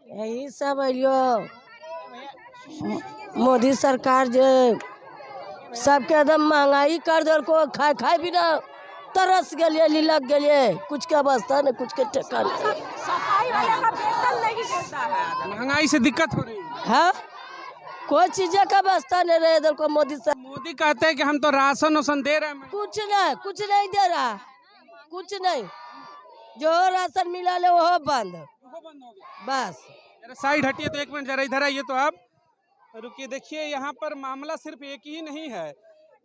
यही सब अलियो मोदी सरकार जो सबके एकदम महंगाई कर दल को खाए खाए बिना तरस गए लिलक गए कुछ के अवस्था नहीं कुछ के ठेका नहीं सफाई वाले का वेतन नहीं देता है। महंगाई से दिक्कत हो रही है। हाँ कोई चीज का व्यवस्था नहीं रहे इधर को मोदी सर मोदी कहते हैं कि हम तो राशन वासन दे रहे हैं। कुछ नहीं दे रहा कुछ नहीं जो राशन मिला ले वो बंद वो बंद हो गया। बस जरा साइड हटिए तो एक मिनट जरा इधर आइए तो आप रुकिए। देखिए यहाँ पर मामला सिर्फ एक ही नहीं है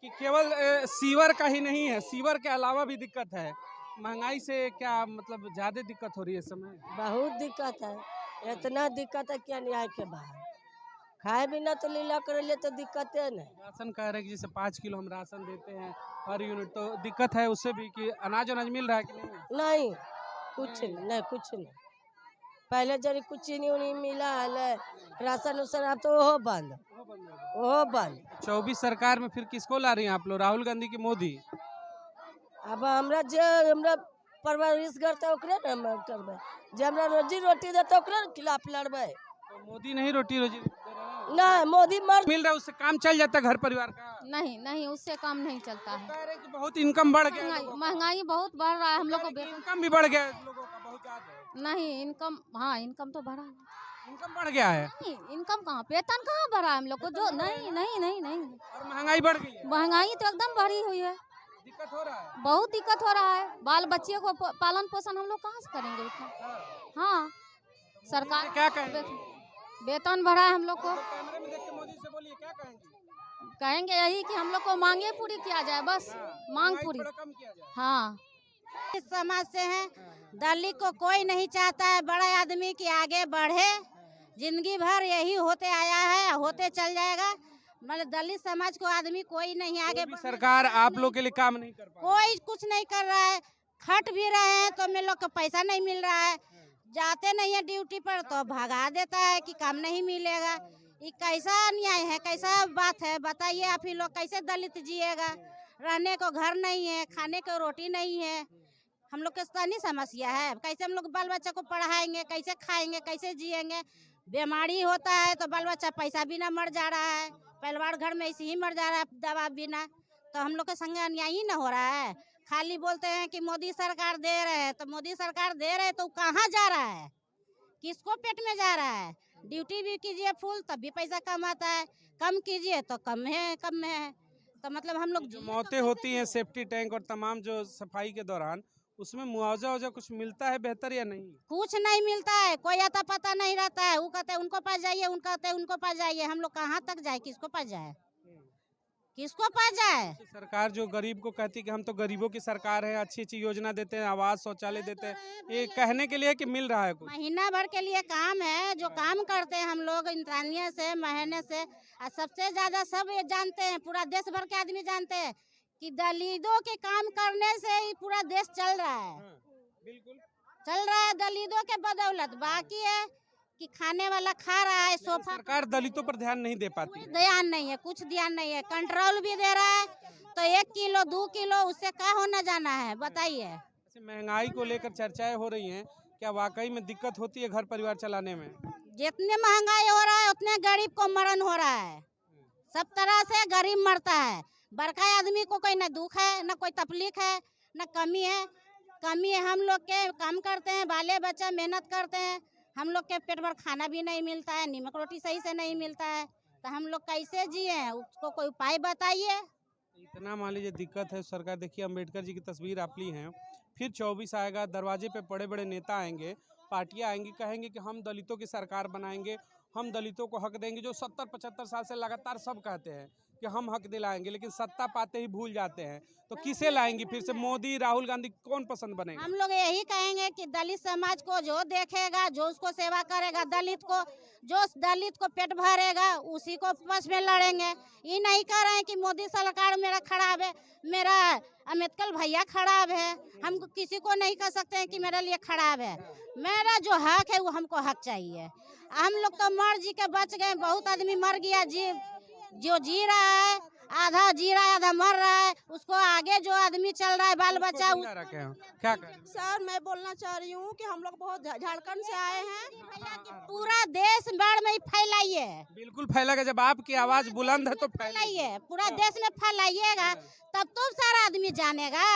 कि केवल सीवर का ही नहीं है, सीवर के अलावा भी दिक्कत है। महंगाई से क्या मतलब ज्यादा दिक्कत हो रही है इस समय? बहुत दिक्कत है इतना दिक्कत है क्या न्याय के बाहर खाए बिना तो लीला कर ले तो दिक्कत है नहीं। राशन कह रहे हैं कि जैसे 5 किलो हम राशन देते हैं हर यूनिट, तो दिक्कत है उससे भी कि अनाज मिल रहा है कि नहीं? नहीं कुछ नहीं पहले जरी कुछ नहीं मिला है राशन उसन अब तो वो बंद 24 सरकार में फिर किसको ला रही हैं आप लोग, राहुल गांधी की मोदी? अब हमरा परवरिश करते ओकरे न हम करबे जे हमरा रोजी रोटी देते ओकरे खिलाफ लड़बे। तो मोदी नहीं रोटी रोजी दे रहे हैं? नहीं मोदी मर मिल रहा है उससे काम चल जाता है घर परिवार का? नहीं उससे काम नहीं चलता है। कह रहे हैं कि बहुत इनकम बढ़ गया है। महंगाई बहुत बढ़ रहा है हम लोग को इनकम भी बढ़ गया है लोगों का बहुत ज्यादा। नहीं इनकम, हाँ इनकम तो बढ़ा है। इनकम बढ़ गया है नहीं इनकम कहाँ, वेतन कहाँ बढ़ा है हम लोग को जो नहीं और महंगाई बढ़ गई है। महंगाई तो एकदम बढ़ी हुई है, दिक्कत हो रहा है। बहुत दिक्कत हो रहा है। बाल बच्चे को पालन पोषण हम लोग कहाँ से करेंगे उतना। हाँ सरकार क्या कहेंगे? वेतन बढ़ा है हम लोग को। कैमरे में देख के मोदी से बोलिए क्या कहेंगे? कहेंगे यही कि हम लोग को मांगे पूरी किया जाए, बस मांग पूरी। थोड़ा कम किया जाए। हाँ इस समाज से हैं, दलित को कोई नहीं चाहता है बड़ा आदमी की आगे बढ़े, जिंदगी भर यही होते आया है होते चल जाएगा। मतलब दलित समाज को आदमी कोई नहीं आगे सरकार आप लोग के लिए काम नहीं कर पा कोई कुछ नहीं कर रहा है। खट भी रहे हैं तो हम लोग को पैसा नहीं मिल रहा है, जाते नहीं है ड्यूटी पर तो भगा देता है कि काम नहीं मिलेगा। ये कैसा अन्याय है, कैसा बात है बताइए आप ही लोग। कैसे दलित जिएगा, रहने को घर नहीं है, खाने को रोटी नहीं है। हम लोग के स्थानीय समस्या है, कैसे हम लोग बाल बच्चा को पढ़ाएंगे, कैसे खाएंगे, कैसे जिएंगे। बीमारी होता है तो बाल बच्चा पैसा बिना मर जा रहा है, परिवार घर में ऐसे ही मर जा रहा है दवा बिना। तो हम लोग के संग अन्याय ही न हो रहा है। खाली बोलते हैं कि मोदी सरकार दे रहे हैं, तो मोदी सरकार दे रहे तो कहाँ जा रहा है, किसको पेट में जा रहा है। ड्यूटी भी कीजिए फुल तब भी पैसा कम आता है, कम कीजिए तो कम है। तो मतलब हम लोग जो मौतें होती हैं सेफ्टी टैंक और तमाम जो सफाई के दौरान, उसमें मुआवजा कुछ मिलता है बेहतर या नहीं? कुछ नहीं मिलता है, कोई आता पता नहीं रहता है। वो कहते हैं उनको पास जाइए, उनको कहते हैं उनको पास जाइए। हम लोग कहाँ तक जाए, किसको पास जाए, किसको पास जाए। सरकार जो गरीब को कहती है कि हम तो गरीबों की सरकार है, अच्छी अच्छी योजना देते हैं, आवास शौचालय देते हैं, ये कहने के लिए कि मिल रहा है कुछ? महीना भर के लिए काम है, जो काम करते हैं हम लोग इंसानियत से महीने से। और सबसे ज्यादा सब ये जानते हैं, पूरा देश भर के आदमी जानते हैं कि दलितों के काम करने से ही पूरा देश चल रहा है। बिल्कुल चल रहा है दलितों के बदौलत। बाकी है कि खाने वाला खा रहा है सोफा। सरकार दलितों पर ध्यान नहीं दे पाती है। ध्यान नहीं है, कुछ ध्यान नहीं है। कंट्रोल भी दे रहा है तो 1 किलो 2 किलो उससे क्या होना जाना है बताइए। महंगाई को लेकर चर्चाएं हो रही हैं, क्या वाकई में दिक्कत होती है घर परिवार चलाने में? जितने महंगाई हो रहा है उतने गरीब को मरण हो रहा है। सब तरह से गरीब मरता है। बड़का आदमी को कोई न दुख है, न कोई तकलीफ है, न कमी है। कमी है हम लोग के, काम करते हैं, बाले बच्चा मेहनत करते हैं, हम लोग के पेट भर खाना भी नहीं मिलता है, नमक रोटी सही से नहीं मिलता है। तो हम लोग कैसे जिए, उसको कोई उपाय बताइए। इतना मान लीजिए दिक्कत है। सरकार देखिए अम्बेडकर जी की तस्वीर आप ली हैं, फिर 24 आएगा, दरवाजे पे बड़े बड़े नेता आएंगे, पार्टियां आएंगी, कहेंगे कि हम दलितों की सरकार बनाएंगे, हम दलितों को हक देंगे। जो 70-75 साल से लगातार सब कहते हैं कि हम हक दिलाएंगे, लेकिन सत्ता पाते ही भूल जाते हैं। तो किसे लाएंगी फिर से, मोदी राहुल गांधी, कौन पसंद बनेगा? हम लोग यही कहेंगे कि दलित समाज को जो देखेगा, जो उसको सेवा करेगा, दलित को पेट भरेगा, उसी को पक्ष में लड़ेंगे। ये नहीं कह रहे हैं कि मोदी सरकार मेरा खराब है, मेरा अम्बेडकर भैया खराब है। हम किसी को नहीं कह सकते हैं कि मेरे लिए खराब है। मेरा जो हक है वो हमको हक चाहिए। हम लोग तो मर जी के बच गए, बहुत आदमी मर गया। जो जी रहा है आधा जी रहा है आधा मर रहा है, उसको आगे जो आदमी चल रहा है बाल बच्चा क्या करें? सर मैं बोलना चाह रही हूँ कि हम लोग बहुत झारखंड से आए हैं। पूरा देश भर में फैलाइए, बिल्कुल फैलेगा। जब आपकी आवाज बुलंद है तो फैलाइए, पूरा देश में फैलाइएगा, तब तो सारा आदमी जानेगा।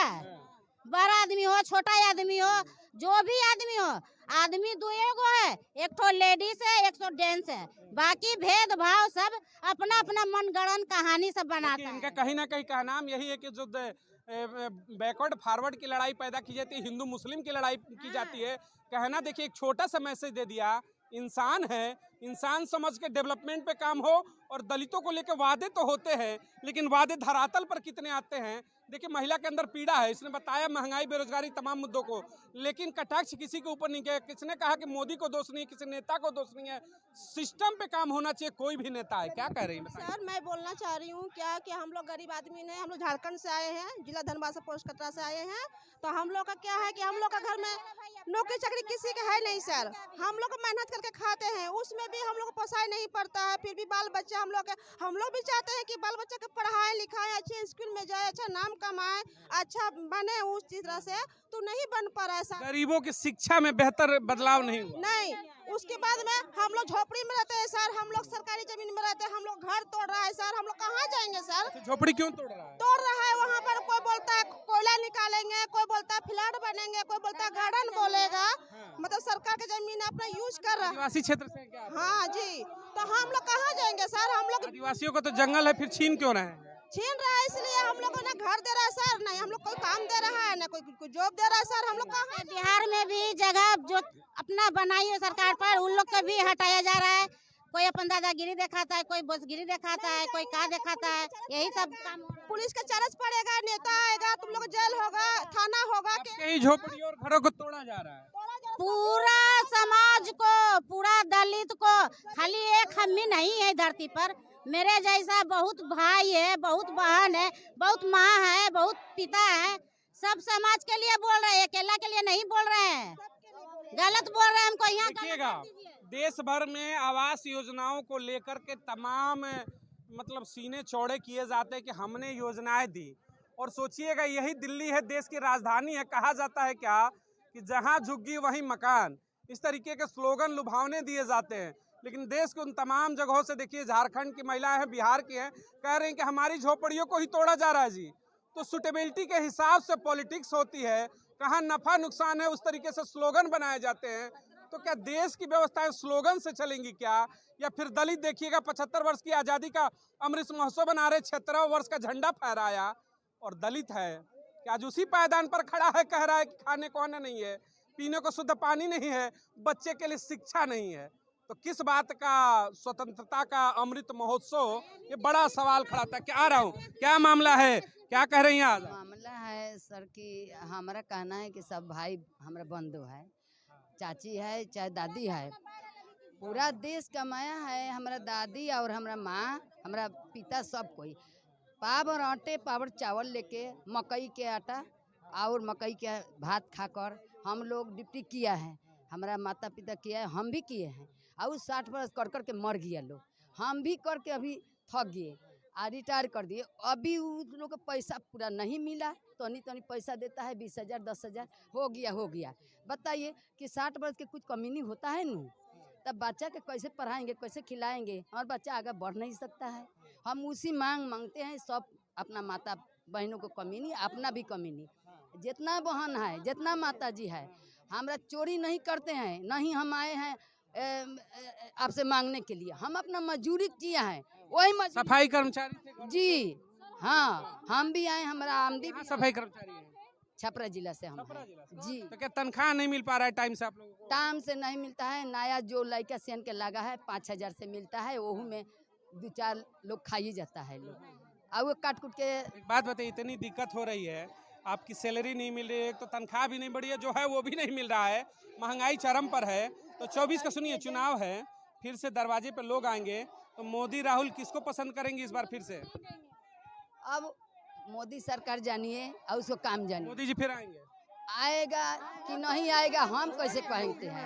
बड़ा आदमी हो, छोटा आदमी हो, जो भी आदमी हो, आदमी दो एगो है, एक तो लेडीज है, एक तो जेंट्स है, बाकी भेदभाव सब अपना अपना मनगढ़ंत कहानी सब बनाता इनका है। कहीं ना कहीं का नाम यही है कि जो बैकवर्ड फॉरवर्ड की लड़ाई पैदा की जाती है, हिंदू मुस्लिम की लड़ाई की जाती है। कहना देखिए, एक छोटा सा मैसेज दे दिया, इंसान है, इंसान समझ के डेवलपमेंट पे काम हो। और दलितों को लेकर वादे तो होते हैं, लेकिन वादे धरातल पर कितने आते हैं। देखिए, महिला के अंदर पीड़ा है, इसने बताया महंगाई, बेरोजगारी, तमाम मुद्दों को, लेकिन कटाक्ष किसी के ऊपर नहीं किया। किसने कहा कि मोदी को दोष नहीं है, किसी नेता को दोष नहीं है। सिस्टम पे काम होना चाहिए, कोई भी नेता है। क्या कह रही है? सर, मैं बोलना चाह रही हूँ क्या कि हम लोग गरीब आदमी नहीं, हम लोग झारखंड से आए हैं, जिला धनबाद से, पोस्ट कटरा से आए हैं। तो हम लोग का क्या है कि हम लोग का घर में नौकरी चाकरी किसी का है नहीं सर। हम लोग मेहनत करके खाते हैं, उसमें भी हम लोग को पोसाई नहीं पड़ता है। फिर भी बाल बच्चा हम लोग भी चाहते हैं कि बाल बच्चा को पढ़ाएं लिखाएं, अच्छे स्कूल में जाए, अच्छा नाम कमाए, अच्छा बने। उस तरह से तो नहीं बन पा रहा है सर। गरीबों की शिक्षा में बेहतर बदलाव नहीं हुआ। नहीं, उसके बाद में हम लोग झोपड़ी में रहते हैं सर, हम लोग सरकारी जमीन में रहते हैं, हम लोग घर तोड़ रहा है सर, हम लोग कहाँ जाएंगे सर? झोपड़ी क्यों तोड़ रहा है? तोड़ रहा है, वहाँ पर कोई बोलता है कोयला निकालेंगे, कोई बोलता है फ्लैट बनेंगे, कोई बोलता है गार्डन बोलेगा। मतलब सरकार की जमीन अपना यूज कर रहा है। आदिवासी क्षेत्र से हैं क्या आप? हाँ जी, तो हम लोग कहाँ जाएंगे सर? हम लोग आदिवासियों का तो जंगल है, फिर छीन क्यों रहे हैं? छीन रहा है, इसलिए हम लोग को ना घर दे रहा है सर, नहीं हम लोग कोई काम दे रहा है, ना कोई जॉब दे रहा है सर। हम लोग कहाँ? बिहार में भी जगह जो अपना बनाई है सरकार पर, उन लोग को भी हटाया जा रहा है। कोई अपन दादागिरी दिखाता है, कोई बसगिरी दिखाता है, कोई का दिखाता है, यही सब काम हो रहा है। पुलिस का चार्ज पड़ेगा, नेता आएगा, तुम लोग जेल होगा, थाना होगा। कई झोपड़ी और घरों को तोड़ा जा रहा है। पूरा समाज को, पूरा दलित को, खाली एक हम ही नहीं है धरती पर, मेरे जैसा बहुत भाई है, बहुत बहन है, बहुत माँ है, बहुत पिता है, सब समाज के लिए बोल रहे हैं, अकेला के लिए नहीं बोल रहे हैं। गलत बोल रहे हैं हमको यहाँ। देखिएगा, देश भर में आवास योजनाओं को लेकर के तमाम मतलब सीने चौड़े किए जाते हैं कि हमने योजनाएं दी। और सोचिएगा, यही दिल्ली है, देश की राजधानी है। कहा जाता है क्या कि जहां झुग्गी वहीं मकान, इस तरीके के स्लोगन लुभावने दिए जाते हैं। लेकिन देश के उन तमाम जगहों से देखिए, झारखंड की महिलाएं हैं, बिहार की हैं, कह रहे हैं कि हमारी झोपड़ियों को ही तोड़ा जा रहा है जी। तो सुटेबिलिटी के हिसाब से पॉलिटिक्स होती है, कहाँ नफा नुकसान है, उस तरीके से स्लोगन बनाए जाते हैं। तो क्या देश की व्यवस्थाएं स्लोगन से चलेंगी क्या? या फिर दलित देखिएगा, 75 वर्ष की आज़ादी का अमृत महोत्सव बना रहे, 76 वर्ष का झंडा फहराया, और दलित है कि आज उसी पायदान पर खड़ा है, कह रहा है कि खाने को अन्न नहीं है, पीने को शुद्ध पानी नहीं है, बच्चे के लिए शिक्षा नहीं है। तो किस बात का स्वतंत्रता का अमृत महोत्सव, ये बड़ा सवाल खड़ा था। क्या आ रहा हूँ, क्या मामला है, क्या कह रही हैं आज? मामला है सर कि हमारा कहना है कि सब भाई हमारा बंधु है, चाची है चाहे दादी है, पूरा देश कमाया है। हमारा दादी और हमारा माँ, हमारा पिता, सब कोई पावर आटे, पावर चावल लेके, मकई के आटा और मकई के भात खाकर हम लोग ड्यूटी किया है। हमारा माता पिता किया है, हम भी किए हैं। और 60 बरस कर कर के मर गया लोग, हम भी करके अभी थक गए, रिटायर कर दिए। अभी उन लोग को पैसा पूरा नहीं मिला, तनी तनी पैसा देता है, 20,000 10,000 हो गया। बताइए कि 60 बरस के कुछ कमी नहीं होता है नू, तब बच्चा के कैसे पढ़ाएंगे, कैसे खिलाएंगे? हमारा बच्चा आगे बढ़ नहीं सकता है। हम उसी मांगते हैं, सब अपना माता बहनों को कमी नहीं, अपना भी कमी नहीं। जितना बहन है, जितना माता जी है, हमरा चोरी नहीं करते हैं, नहीं हम आए हैं आपसे मांगने के लिए। हम अपना मजदूरी किया है, वही सफाई कर्मचारी थे जी। हाँ, हम भी आए, हमारा आमदी भी सफाई कर्मचारी है, छपरा जिला से हम हैं। जी। तो क्या तनख्वाह नहीं मिल पा रहा है टाइम से आप लोगों को? टाइम से नहीं मिलता है। नया जो लड़का सेन के लगा है 5,000 से मिलता है, वही में 2-4 लोग खाई जाता है लोग, और वो काट कुट के। एक बात बताइए, इतनी दिक्कत हो रही है, आपकी सैलरी नहीं मिल रही है, तो तनख्वाह भी नहीं बढ़ी है, जो है वो भी नहीं मिल रहा है, महंगाई चरम पर है। तो 24 का सुनिए चुनाव है, फिर से दरवाजे पे लोग आएंगे, तो मोदी राहुल किसको पसंद करेंगे इस बार फिर से? अब मोदी सरकार जानिए और उसको काम जानिए। मोदी जी फिर आएंगे? आएगा कि नहीं आएगा हम कैसे कहते हैं।